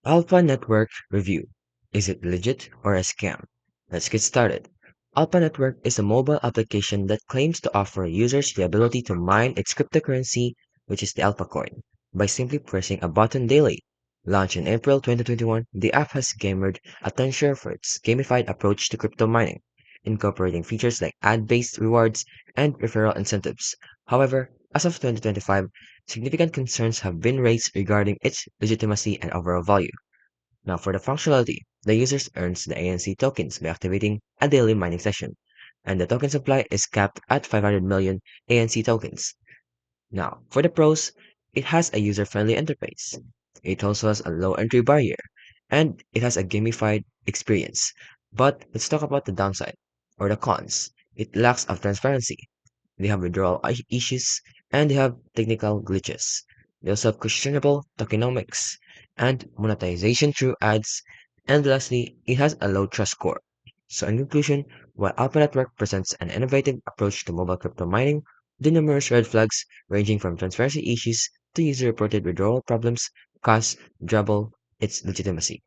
Alpha Network Review. Is it legit or a scam? Let's get started. Alpha Network is a mobile application that claims to offer users the ability to mine its cryptocurrency, which is the Alpha coin, by simply pressing a button daily. Launched in April 2021, the app has garnered attention for its gamified approach to crypto mining, incorporating features like ad-based rewards and referral incentives. However, as of 2025, significant concerns have been raised regarding its legitimacy and overall value. Now for the functionality, the user earns the ANC tokens by activating a daily mining session, and the token supply is capped at 500 million ANC tokens. Now, for the pros, it has a user-friendly interface. It also has a low entry barrier, and it has a gamified experience. But let's talk about the downside, or the cons. It lacks of transparency. They have withdrawal issues, and they have technical glitches. They also have questionable tokenomics and monetization through ads. And lastly, it has a low trust score. So in conclusion, while Alpha Network presents an innovative approach to mobile crypto mining, the numerous red flags ranging from transparency issues to user-reported withdrawal problems cause trouble its legitimacy.